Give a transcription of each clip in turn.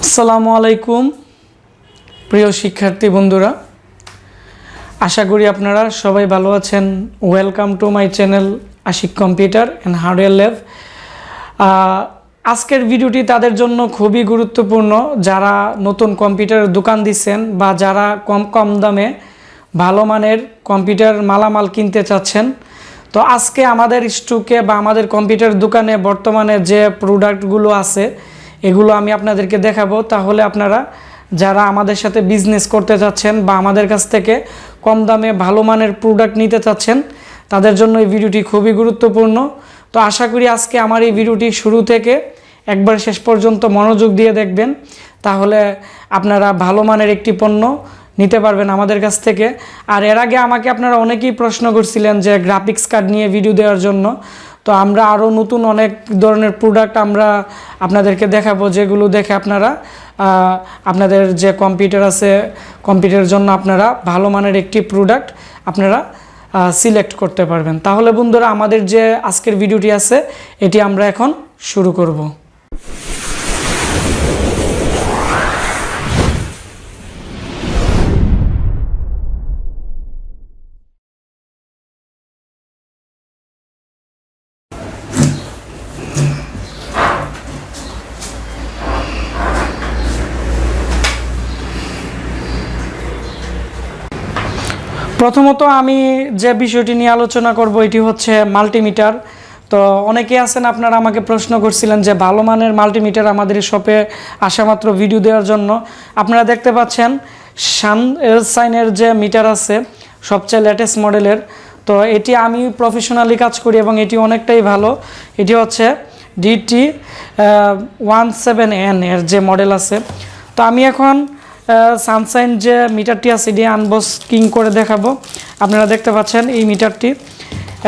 আসসালামু আলাইকুম প্রিয় শিক্ষার্থী বন্ধুরা, আশা করি আপনারা সবাই ভালো আছেন। Welcome to my channel Ashik computer and hardware lab. আজকের ভিডিওটি তাদের জন্য খুবই গুরুত্বপূর্ণ যারা নতুন কম্পিউটারের দোকান দিচ্ছেন বা যারা কম দামে ভালো মানের কম্পিউটার মালামাল কিনতে চাচ্ছেন। তো আজকে আমাদের স্টকে বা আমাদের কম্পিউটার দোকানে বর্তমানে যে প্রোডাক্টগুলো আছে এগুলো আমি আপনাদেরকে দেখাবো। তাহলে আপনারা যারা আমাদের সাথে বিজনেস করতে চাচ্ছেন বা আমাদের কাছ থেকে কম দামে ভালো মানের প্রোডাক্ট নিতে চাচ্ছেন তাদের জন্য এই ভিডিওটি খুবই গুরুত্বপূর্ণ। তো আশা করি আজকে আমার এই ভিডিওটি শুরু থেকে একবার শেষ পর্যন্ত মনোযোগ দিয়ে দেখবেন, তাহলে আপনারা ভালো মানের একটি পণ্য নিতে পারবেন আমাদের কাছ থেকে। আর এর আগে আমাকে আপনারা অনেকেই প্রশ্ন করছিলেন যে গ্রাফিক্স কার্ড নিয়ে ভিডিও দেওয়ার জন্য। তো আমরা আরও নতুন অনেক ধরনের প্রোডাক্ট আমরা আপনাদেরকে দেখাবো, যেগুলো দেখে আপনারা আপনাদের যে কম্পিউটার আছে কম্পিউটারের জন্য আপনারা ভালো মানের একটি প্রোডাক্ট আপনারা সিলেক্ট করতে পারবেন। তাহলে বন্ধুরা, আমাদের যে আজকের ভিডিওটি আছে এটি আমরা এখন শুরু করব। প্রথমত আমি যে বিষয়টি নিয়ে আলোচনা করব এটি হচ্ছে মাল্টিমিটার। তো অনেকে আছেন আপনারা আমাকে প্রশ্ন করছিলেন যে ভালো মানের মাল্টিমিটার আমাদের শপে আসা মাত্র ভিডিও দেওয়ার জন্য। আপনারা দেখতে পাচ্ছেন সাইনের যে মিটার আছে সবচেয়ে লেটেস্ট মডেলের। তো এটি আমি প্রফেশনালি কাজ করি এবং এটি অনেকটাই ভালো। এটি হচ্ছে DT17N এর যে মডেল আছে। তো আমি এখন সানশাইন যে মিটারটি আছে এটি আনবক্সিং করে দেখাবো। আপনারা দেখতে পাচ্ছেন এই মিটারটি,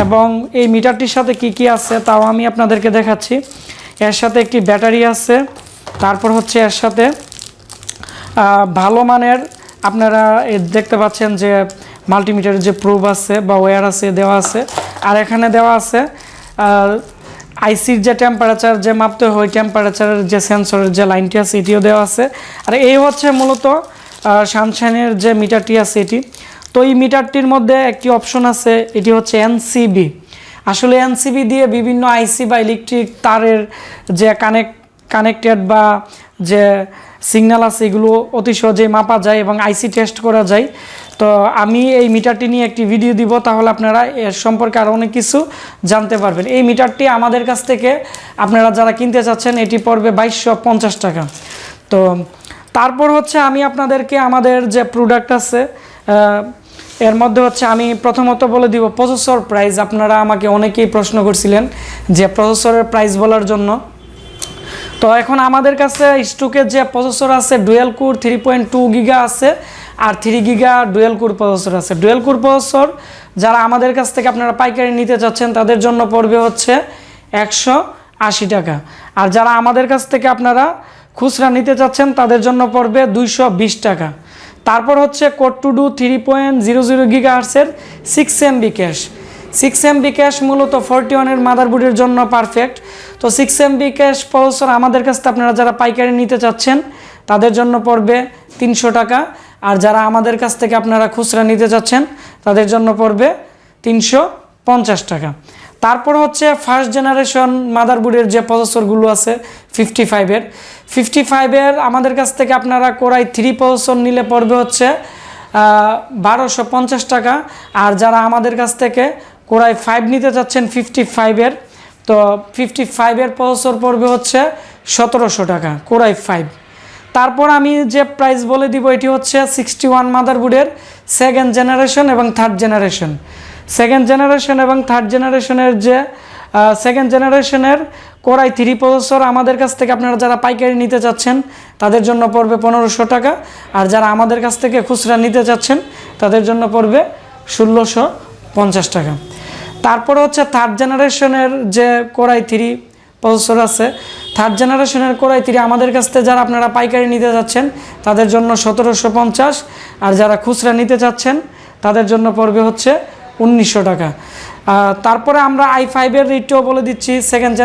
এবং এই মিটারটির সাথে কি আছে তাও আমি আপনাদেরকে দেখাচ্ছি। এর সাথে একটি ব্যাটারি আছে, তারপর হচ্ছে এর সাথে ভালো মানের আপনারা দেখতে পাচ্ছেন যে মাল্টিমিটারের যে প্রুফ আছে বা ওয়্যার আছে দেওয়া আছে। আর এখানে দেওয়া আছে আইসির যে টেম্পারেচার যে মাপতে হয় টেম্পারেচারের যে সেন্সরের যে লাইনটি আছে এটিও দেওয়া আছে। আর এই হচ্ছে মূলত সানশাইনের যে মিটারটি আছে এটি। তো এই মিটারটির মধ্যে একটি অপশন আছে, এটি হচ্ছে এনসিবি। আসলে এনসিবি দিয়ে বিভিন্ন আইসি বা ইলেকট্রিক তারের যে কানেক্টেড বা যে সিগন্যাল আছে এগুলো অতি সহজেই মাপা যায় এবং আইসি টেস্ট করা যায়। তো আমি এই মিটারটি নিয়ে একটি ভিডিও দিব, তাহলে আপনারা এর সম্পর্কে আরও অনেক কিছু জানতে পারবেন। এই মিটারটি আমাদের কাছ থেকে আপনারা যারা কিনতে চাচ্ছেন এটি পড়বে 2250 টাকা। তো তারপর হচ্ছে আমি আপনাদেরকে আমাদের যে প্রোডাক্ট আছে এর মধ্যে হচ্ছে আমি প্রথমত বলে দিব প্রসেসর প্রাইস। আপনারা আমাকে অনেকেই প্রশ্ন করছিলেন যে প্রসেসরের প্রাইস বলার জন্য। তো এখন আমাদের কাছে স্টকে যে প্রসেসর আছে ডুয়েল কোর 3.2 গিগা আছে আর 3 গিগা ডুয়েল কোর প্রসেসর আছে। ডুয়েল কোর প্রসেসর যারা আমাদের কাছ থেকে আপনারা পাইকারি নিতে চাচ্ছেন তাদের জন্য পড়বে হচ্ছে 180 টাকা। আর যারা আমাদের কাছ থেকে আপনারা খুচরা নিতে চাচ্ছেন তাদের জন্য পড়বে 220 টাকা। তারপর হচ্ছে code to do 3.00 গিগাহার্টসের 6 MB cash. 6 MB cash মূলত 41-এর মাদারবোর্ডের জন্য পারফেক্ট। তো 6 MB ক্যাশ প্রসেসর আমাদের কাছ থেকে আপনারা যারা পাইকারি নিতে চাচ্ছেন তাদের জন্য পড়বে 300 টাকা। আর যারা আমাদের কাছ থেকে আপনারা খুচরা নিতে চাচ্ছেন তাদের জন্য পড়বে 350 টাকা। তারপর হচ্ছে ফার্স্ট জেনারেশন মাদারবোর্ডের যে প্রসেসরগুলো আছে 55-এর আমাদের কাছ থেকে আপনারা কোরাই 3 প্রসেসর নিলে পড়বে হচ্ছে 1250 টাকা। আর যারা আমাদের কাছ থেকে কোরাই 5 নিতে চাচ্ছেন 55-এর, তো 55-এর প্রসেসর পড়বে হচ্ছে 1700 টাকা কোরাই 5। তারপর আমি যে প্রাইস বলে দিব এটি হচ্ছে 61 মাদারবোর্ডের সেকেন্ড জেনারেশন এবং থার্ড জেনারেশন। সেকেন্ড জেনারেশন এবং থার্ড জেনারেশনের যে সেকেন্ড জেনারেশনের কোরাই 3 প্রসেসর আমাদের কাছ থেকে আপনারা যারা পাইকারি নিতে চাচ্ছেন তাদের জন্য পড়বে 1500 টাকা। আর যারা আমাদের কাছ থেকে খুচরা নিতে চাচ্ছেন তাদের জন্য পড়বে 1650 টাকা। তারপর হচ্ছে থার্ড জেনারেশনের যে কোরাই 3 প্রসেসর আছে, থার্ড জেনারেশনের কোরাই 3 আমাদের কাছ থেকে যারা আপনারা পাইকারি নিতে যাচ্ছেন তাদের জন্য 1750। আর যারা খুচরা নিতে চাচ্ছেন তাদের জন্য পড়বে হচ্ছে 1900 টাকা। তারপরে আমরা i5-এর রেটটাও বলে দিচ্ছি। সেকেন্ড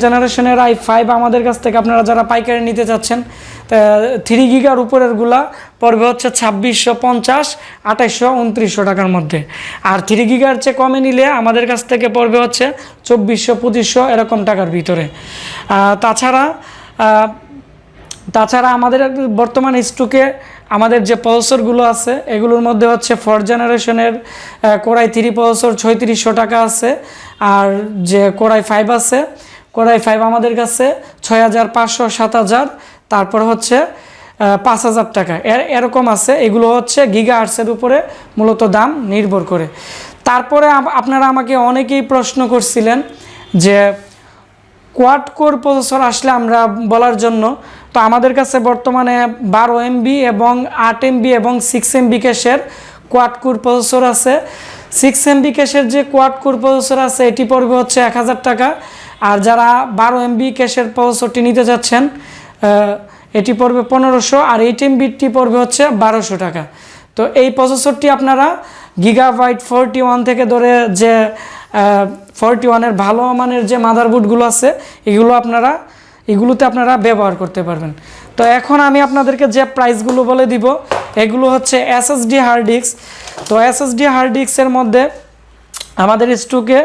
জেনারেশনের i5 আমাদের কাছ থেকে আপনারা যারা পাইকারি নিতে চাচ্ছেন 3 গিগার উপরেরগুলা পড়বে হচ্ছে 2650, 2800, 2900 টাকার মধ্যে। আর 3 গিগার চেয়ে কমে নিলে আমাদের কাছ থেকে পড়বে হচ্ছে 2400, 2500 এরকম টাকার ভিতরে। তাছাড়া আমাদের বর্তমান স্টকে আমাদের যে প্রসেসরগুলো আছে এগুলোর মধ্যে হচ্ছে 4th জেনারেশনের কোরাই 3 প্রসেসর 3600 টাকা আছে। আর যে কোরাই 5 আছে, কোরাই 5 আমাদের কাছে 6500, 7000, তারপর হচ্ছে 5000 টাকা এরকম আছে। এগুলো হচ্ছে গিগাহার্টসের উপরে মূলত দাম নির্ভর করে। তারপরে আপনারা আমাকে অনেকেই প্রশ্ন করছিলেন যে কোয়াড কোর প্রসেসর আসলে আমরা বলার জন্য। তো আমাদের কাছে বর্তমানে 12 MB এবং 8 MB এবং 6 MB ক্যাশের কোয়াড কোর প্রসেসর আছে। 6 MB ক্যাশের যে কোয়াড কোর প্রসেসর আছে এটি পড়বে হচ্ছে 1000 টাকা। আর যারা 12 MB ক্যাশের প্রসেসরটি নিতে যাচ্ছেন এটি পড়বে 1500, আর 8 MBটি পড়বে হচ্ছে 1200 টাকা। তো এই প্রসেসরটি আপনারা গিগাবাইট 41 থেকে ধরে যে 41-এর ভালো মানের যে মাদারবোর্ডগুলো আছে এগুলোতে আপনারা ব্যবহার করতে পারবেন। তো এখন আমি আপনাদেরকে যে প্রাইসগুলো বলে দিব এগুলো হচ্ছে SSD হার্ড ডিস্ক। তো SSD হার্ড ডিস্কের মধ্যে আমাদের স্টকে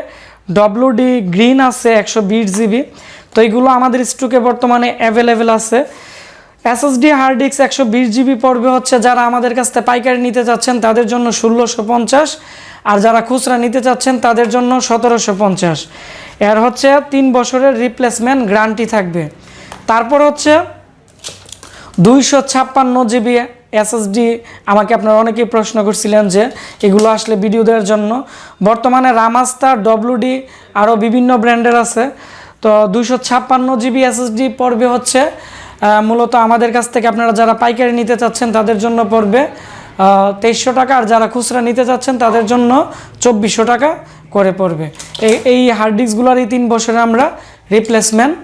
WD গ্রিন আছে 120 GB। তো এইগুলো আমাদের স্টকে বর্তমানে অ্যাভেলেবেল আছে। SSD হার্ড ডিস্ক 120 GB পড়বে হচ্ছে যারা আমাদের কাছ থেকে পাইকারি নিতে চাচ্ছেন তাদের জন্য 1650, আর যারা খুচরা নিতে চাচ্ছেন তাদের জন্য 1750। এর হচ্ছে 3 বছরের রিপ্লেসমেন্ট গ্যারান্টি থাকবে। তারপর হচ্ছে 256 GB SSD। আমাকে আপনারা অনেকেই প্রশ্ন করছিলেন যে এগুলো আসলে ভিডিও দেওয়ার জন্য। বর্তমানে রামাস্টার, WD আরও বিভিন্ন ব্র্যান্ডের আছে। তো 256 GB SSD পড়বে হচ্ছে মূলত আমাদের কাছ থেকে আপনারা যারা পাইকারি নিতে চাচ্ছেন তাদের জন্য পড়বে 2300 টাকা, আর যারা খুচরা নিতে চাচ্ছেন তাদের জন্য 2400 টাকা করে পড়বে। এই হার্ড ডিস্কগুলোর এই 3 বছরে আমরা রিপ্লেসমেন্ট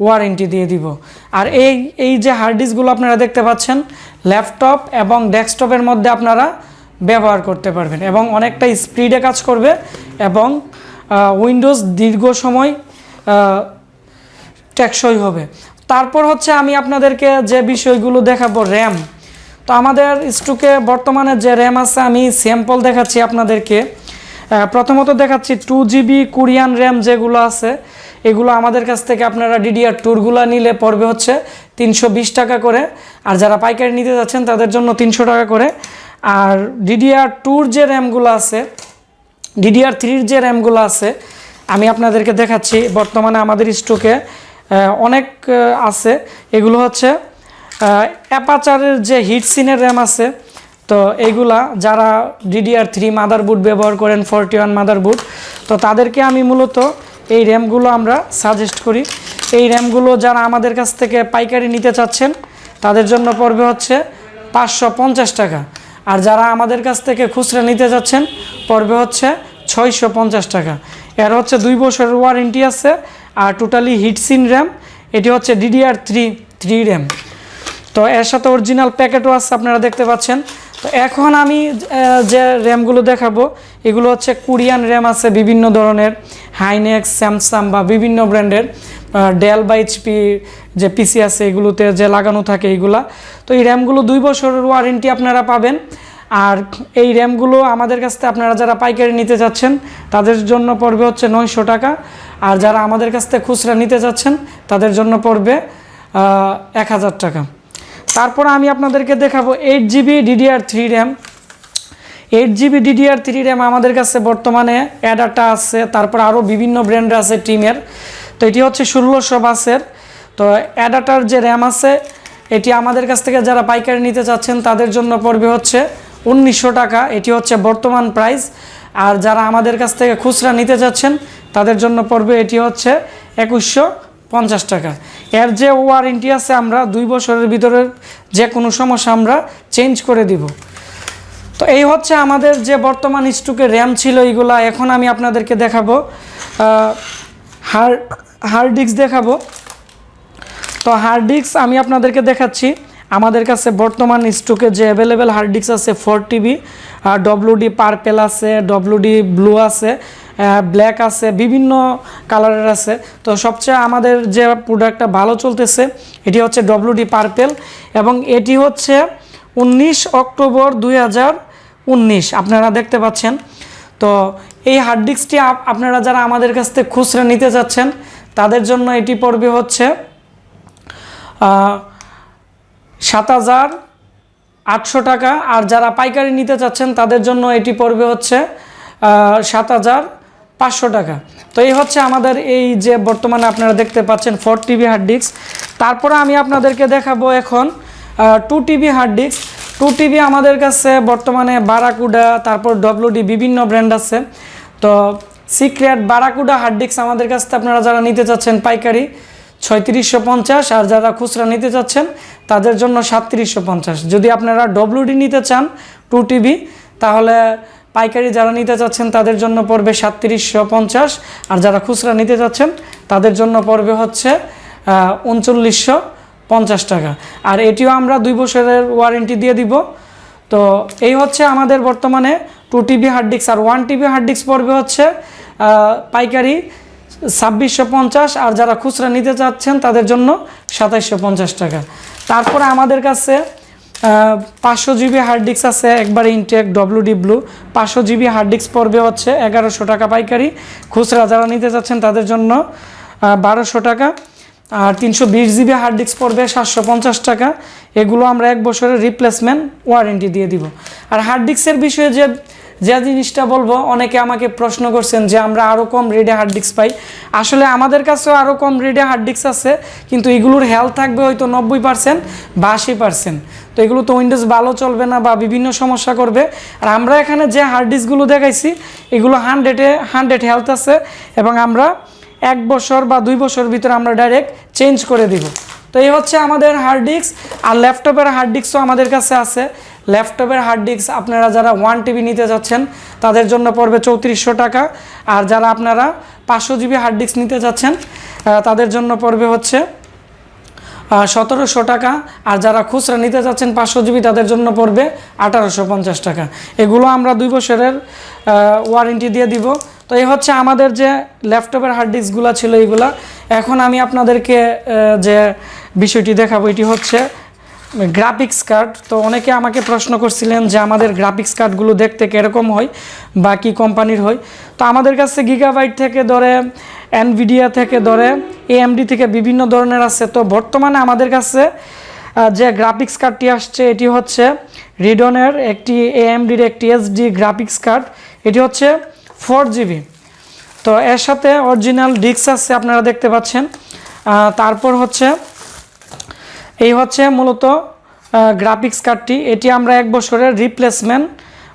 ওয়ারেন্টি দিয়ে দিব। আর এই যে হার্ড ডিস্কগুলো আপনারা দেখতে পাচ্ছেন ল্যাপটপ এবং ডেস্কটপের মধ্যে আপনারা ব্যবহার করতে পারবেন এবং অনেকটা স্পিডে কাজ করবে এবং উইন্ডোজ দীর্ঘ সময় টেকসই হবে। তারপর হচ্ছে আমি আপনাদেরকে যে বিষয়গুলো দেখাবো র্যাম। তো আমাদের স্টকে বর্তমানে যে র্যাম আছে আমি স্যাম্পল দেখাচ্ছি আপনাদেরকে। প্রথমত দেখাচ্ছি 2 GB কোরিয়ান র্যাম যেগুলো আছে এগুলো আমাদের কাছ থেকে আপনারা DDR2গুলো নিলে পড়বে হচ্ছে 320 টাকা করে, আর যারা পাইকারি নিতে যাচ্ছেন তাদের জন্য 300 টাকা করে। আর DDR2-র যে র্যামগুলো আছে, DDR3-র যে র্যামগুলো আছে আমি আপনাদেরকে দেখাচ্ছি। বর্তমানে আমাদের স্টকে অনেক আছে। এগুলো হচ্ছে অ্যাপাচারের যে হিটসিনের র্যাম আছে। তো এইগুলা যারা DDR3 মাদারবোর্ড ব্যবহার করেন 41 মাদারবোর্ড, তো তাদেরকে আমি মূলত এই র্যামগুলো আমরা সাজেস্ট করি। এই র্যামগুলো যারা আমাদের কাছ থেকে পাইকারি নিতে চাচ্ছেন তাদের জন্য পড়বে হচ্ছে 550 টাকা, আর যারা আমাদের কাছ থেকে খুচরা নিতে যাচ্ছেন পড়বে হচ্ছে 650 টাকা। এর হচ্ছে 2 বছরের ওয়ারেন্টি আছে। আর টোটালি হিটসিন র্যাম, এটি হচ্ছে DDR3 র্যাম। তো এর সাথে অরিজিনাল প্যাকেটও আছে আপনারা দেখতে পাচ্ছেন। তো এখন আমি যে র্যামগুলো দেখাবো এগুলো হচ্ছে কোরিয়ান র্যাম আছে বিভিন্ন ধরনের, হাইনেক্স, স্যামসাং বা বিভিন্ন ব্র্যান্ডের, ডেল বা HP যে পিসি আছে এগুলোতে যে লাগানো থাকে এইগুলা। তো এই র্যামগুলো 2 বছরের ওয়ারেন্টি আপনারা পাবেন। আর এই র্যামগুলো আমাদের কাছ থেকে আপনারা যারা পাইকারি নিতে যাচ্ছেন তাদের জন্য পড়বে হচ্ছে 900 টাকা, আর যারা আমাদের কাছ থেকে খুচরা নিতে যাচ্ছেন তাদের জন্য পড়বে 1000 টাকা। তারপর আমি আপনাদেরকে দেখাবো 8 GB DDR3 RAM. 8 GB DDR3 RAM আমাদের কাছে বর্তমানে অ্যাডাটা আছে, তারপর আরও বিভিন্ন ব্র্যান্ড আছে টিমের। তো এটি হচ্ছে 1600 বাসের। তো অ্যাডাটার যে র্যাম আছে এটি আমাদের কাছ থেকে যারা পাইকারি নিতে চাচ্ছেন তাদের জন্য পড়বে হচ্ছে 1900 টাকা। এটি হচ্ছে বর্তমান প্রাইস। আর যারা আমাদের কাছ থেকে খুচরা নিতে যাচ্ছেন তাদের জন্য পড়বে এটি হচ্ছে 2150 টাকা। এর যে ওয়ারেন্টি আছে আমরা 2 বছরের ভিতরে যে কোনো সমস্যা আমরা চেঞ্জ করে দিব। তো এই হচ্ছে আমাদের যে বর্তমান স্টকে র্যাম ছিল এইগুলা। এখন আমি আপনাদেরকে দেখাবো হার্ড ডিস্ক দেখাবো। তো হার্ড ডিস্ক আমি আপনাদেরকে দেখাচ্ছি। আমাদের কাছে বর্তমান স্টকে যে অ্যাভেলেবেল হার্ড ডিস্ক আছে 4 TB, WD পার্পেল আছে, WD ব্লু আছে, ব্ল্যাক আছে, বিভিন্ন কালারের আছে। তো সবচেয়ে আমাদের যে প্রোডাক্টটা ভালো চলতেছে এটি হচ্ছে WD পার্পেল, এবং এটি হচ্ছে 19 অক্টোবর 2019 আপনারা দেখতে পাচ্ছেন। তো এই হার্ড ডিস্কটি আপনারা যারা আমাদের কাছ থেকে খুচরা নিতে যাচ্ছেন তাদের জন্য এটি পড়বে হচ্ছে 7,800 টাকা, আর যারা পাইকারি নিতে চাচ্ছেন তাদের জন্য এটি পড়বে হচ্ছে 7,500 টাকা। তো এই হচ্ছে আমাদের এই যে বর্তমানে আপনারা দেখতে পাচ্ছেন 4 TB হার্ড ডিস্ক। তারপরে আমি আপনাদেরকে দেখাবো এখন 2 TB হার্ড ডিস্ক। 2 TB আমাদের কাছে বর্তমানে বারাকুডা, তারপর WD বিভিন্ন ব্র্যান্ড আছে। তো সিক্রেট বারাকুডা হার্ড ডিস্ক আমাদের কাছ থেকে আপনারা যারা নিতে চাচ্ছেন পাইকারি 3650, আর যারা খুচরা নিতে চাচ্ছেন তাদের জন্য 3750। যদি আপনারা WD নিতে চান 2 TB তাহলে পাইকারি যারা নিতে চাচ্ছেন তাদের জন্য পড়বে 3750, আর যারা খুচরা নিতে চাচ্ছেন তাদের জন্য পড়বে হচ্ছে 3950 টাকা। আর এটিও আমরা 2 বছরের ওয়ারেন্টি দিয়ে দিব। তো এই হচ্ছে আমাদের বর্তমানে 2 TB হার্ড ডিস্ক। আর 1 TB হার্ড ডিস্ক পড়বে হচ্ছে পাইকারি 2650, আর যারা খুচরা নিতে চাচ্ছেন তাদের জন্য 2750 টাকা। তারপরে আমাদের কাছে 500 GB হার্ড ডিস্ক আছে, একবারে ইনটেক WD blue. 500 GB hard disk পড়বে হচ্ছে 1100 টাকা পাইকারি, খুচরা যারা নিতে চাচ্ছেন তাদের জন্য 1200 টাকা। আর 320 GB হার্ড ডিস্ক পড়বে 750 টাকা। এগুলো আমরা 1 বছরের রিপ্লেসমেন্ট ওয়ারেন্টি দিয়ে দিব। আর হার্ড ডিস্কের বিষয়ে যে জিনিসটা বলবো, অনেকে আমাকে প্রশ্ন করছেন যে আমরা আরও কম রেটে হার্ড ডিস্ক পাই। আসলে আমাদের কাছেও আরও কম রেটে হার্ড ডিস্ক আছে, কিন্তু এগুলোর হেলথ থাকবে হয়তো 90% বা 80%। তো এগুলো তো উইন্ডোজ ভালো চলবে না বা বিভিন্ন সমস্যা করবে। আর আমরা এখানে যে হার্ড ডিস্কগুলো দেখাইছি এগুলো 100 হেলথ আছে, এবং আমরা 1 বছর বা 2 বছর ভিতরে আমরা ডাইরেক্ট চেঞ্জ করে দিব। তো এই হচ্ছে আমাদের হার্ড ডিস্ক। আর ল্যাপটপের হার্ড ডিস্কও আমাদের কাছে আছে। ল্যাপটপের হার্ড ডিস্ক আপনারা যারা 1 TB নিতে যাচ্ছেন তাদের জন্য পড়বে 3400 টাকা, আর যারা আপনারা 500 GB হার্ড ডিস্ক নিতে যাচ্ছেন তাদের জন্য পড়বে হচ্ছে 1700 টাকা, আর যারা খুচরা নিতে যাচ্ছেন 500 GB তাদের জন্য পড়বে 1850 টাকা। এগুলো আমরা 2 বছরের ওয়ারেন্টি দিয়ে দিব। তো এই হচ্ছে আমাদের যে ল্যাপটপের হার্ড ডিস্কগুলো ছিল এইগুলা। এখন আমি আপনাদেরকে যে বিষয়টি দেখাবো এটি হচ্ছে গ্রাফিক্স কার্ড। তো অনেকে আমাকে প্রশ্ন করছিলেন যে আমাদের গ্রাফিক্স কার্ডগুলো দেখতে কীরকম হয় বা কী কোম্পানির হয়। তো আমাদের কাছে গিগাবাইট থেকে ধরে এনভিডিয়া থেকে ধরে AMD থেকে বিভিন্ন ধরনের আছে। তো বর্তমানে আমাদের কাছে যে গ্রাফিক্স কার্ডটি আসছে এটি হচ্ছে রিডনের একটি AMDর একটি SD গ্রাফিক্স কার্ড। এটি হচ্ছে 4 GB। তো এর সাথে অরিজিনাল ডিস্ক আছে আপনারা দেখতে পাচ্ছেন। তারপর হচ্ছে এই হচ্ছে মূলত গ্রাফিক্স কার্ডটি। এটি আমরা 1 বছরের রিপ্লেসমেন্ট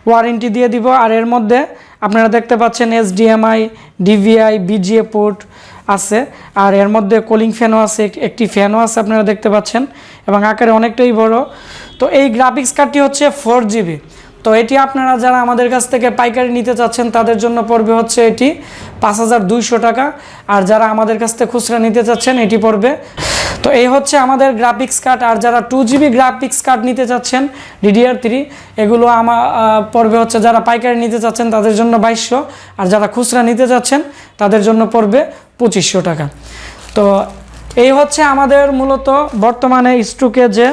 ওয়ারেন্টি দিয়ে দিব। আর এর মধ্যে আপনারা দেখতে পাচ্ছেন HDMI, DVI, BGA পোর্ট আছে, আর এর মধ্যে কুলিং ফ্যানও আছে, একটি ফ্যানও আছে আপনারা দেখতে পাচ্ছেন, এবং আকারে অনেকটাই বড়। তো এই গ্রাফিক্স কার্ডটি হচ্ছে 4 GB। তো এটি আপনারা যারা আমাদের কাছ থেকে পাইকারি নিতে চাচ্ছেন তাদের জন্য পড়বে হচ্ছে এটি 5200 টাকা, আর যারা আমাদের কাছ থেকে খুচরা নিতে চাচ্ছেন এটি পড়বে। তো এই হচ্ছে আমাদের গ্রাফিক্স কার্ড। আর যারা 2 GB গ্রাফিক্স কার্ড নিতে চাচ্ছেন DDR3 এগুলো পড়বে হচ্ছে, যারা পাইকারি নিতে চাচ্ছেন তাদের জন্য 2200, আর যারা খুচরা নিতে চাচ্ছেন তাদের জন্য পড়বে 2500 টাকা। তো এই হচ্ছে আমাদের মূলত বর্তমানে স্টকে যে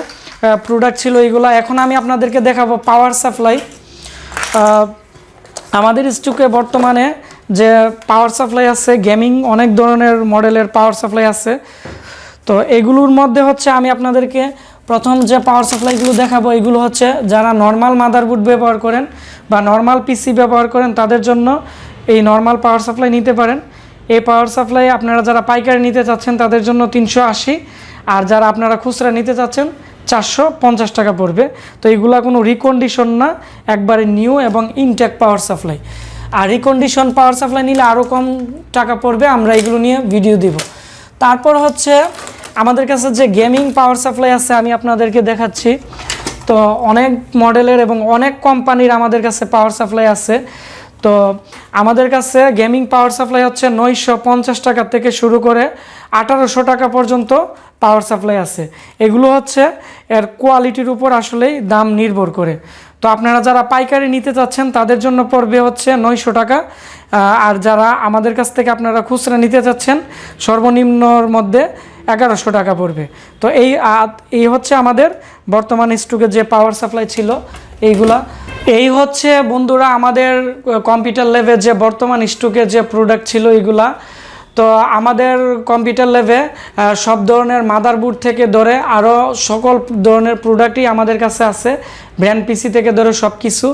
প্রোডাক্ট ছিল এইগুলো। এখন আমি আপনাদেরকে দেখাবো পাওয়ার সাপ্লাই। আমাদের স্টকে বর্তমানে যে পাওয়ার সাপ্লাই আছে, গেমিং অনেক ধরনের মডেলের পাওয়ার সাপ্লাই আছে। তো এগুলোর মধ্যে হচ্ছে আমি আপনাদেরকে প্রথম যে পাওয়ার সাপ্লাইগুলো দেখাবো এগুলো হচ্ছে যারা নর্মাল মাদারবোর্ড ব্যবহার করেন বা নর্মাল PC ব্যবহার করেন তাদের জন্য এই নর্মাল পাওয়ার সাপ্লাই নিতে পারেন। এই পাওয়ার সাপ্লাই আপনারা যারা পাইকারি নিতে চাচ্ছেন তাদের জন্য 380, আর যারা আপনারা খুচরা নিতে চাচ্ছেন 450 টাকা পড়বে। তো এইগুলা কোনো রিকন্ডিশন না, একবারে নিউ এবং ইনটেক পাওয়ার সাপ্লাই। আর রিকন্ডিশন পাওয়ার সাপ্লাই নিলে আরও কম টাকা পড়বে, আমরা এগুলো নিয়ে ভিডিও দিব। তারপর হচ্ছে আমাদের কাছে যে গেমিং পাওয়ার সাপ্লাই আছে আমি আপনাদেরকে দেখাচ্ছি। তো অনেক মডেলের এবং অনেক কোম্পানির আমাদের কাছে পাওয়ার সাপ্লাই আছে। তো আমাদের কাছে গেমিং পাওয়ার সাপ্লাই হচ্ছে 950 টাকা থেকে শুরু করে 1800 টাকা পর্যন্ত পাওয়ার সাপ্লাই আছে। এগুলো হচ্ছে এর কোয়ালিটির উপর আসলেই দাম নির্ভর করে। তো আপনারা যারা পাইকারি নিতে চাচ্ছেন তাদের জন্য পড়বে হচ্ছে 900 টাকা, আর যারা আমাদের কাছ থেকে আপনারা খুচরা নিতে চাচ্ছেন সর্বনিম্নর মধ্যে 1100 টাকা পড়বে। তো এই হচ্ছে আমাদের বর্তমান স্টকে যে পাওয়ার সাপ্লাই ছিল এইগুলা। এই হচ্ছে বন্ধুরা আমাদের কম্পিউটার ল্যাবে যে বর্তমান স্টকে যে প্রোডাক্ট ছিল এইগুলা। তো আমাদের কম্পিউটার ল্যাবে সব ধরনের মাদারবোর্ড থেকে ধরে আরও সকল ধরনের প্রোডাক্টই আমাদের কাছে আছে, ব্র্যান্ড পিসি থেকে ধরে সব কিছু।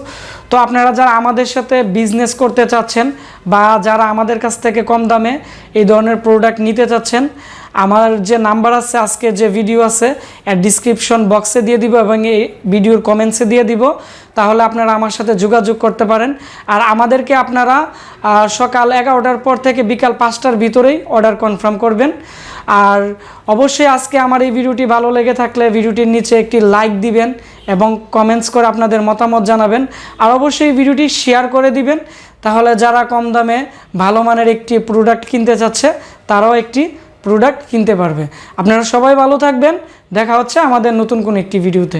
তো আপনারা যারা আমাদের সাথে বিজনেস করতে চাচ্ছেন বা যারা আমাদের কাছ থেকে কম দামে এই ধরনের প্রোডাক্ট নিতে চাচ্ছেন, আমার যে নাম্বার আছে আজকে যে ভিডিও আছে এর ডিসক্রিপশন বক্সে দিয়ে দিব এবং এই ভিডিওর কমেন্টসে দিয়ে দিব, তাহলে আপনারা আমার সাথে যোগাযোগ করতে পারেন। আর আমাদেরকে আপনারা সকাল 11টার পর থেকে বিকাল 5টার ভিতরেই অর্ডার কনফার্ম করবেন। আর অবশ্যই আজকে আমার এই ভিডিওটি ভালো লেগে থাকলে ভিডিওটির নিচে একটি লাইক দিবেন এবং কমেন্টস করে আপনাদের মতামত জানাবেন। আর অবশ্যই ভিডিওটি শেয়ার করে দিবেন, তাহলে যারা কম দামে ভালো মানের একটি প্রোডাক্ট কিনতে চাচ্ছে তারাও একটি প্রোডাক্ট কিনতে পারবে। আপনারা সবাই ভালো থাকবেন, দেখা হচ্ছে আমাদের নতুন কোনো একটি ভিডিওতে।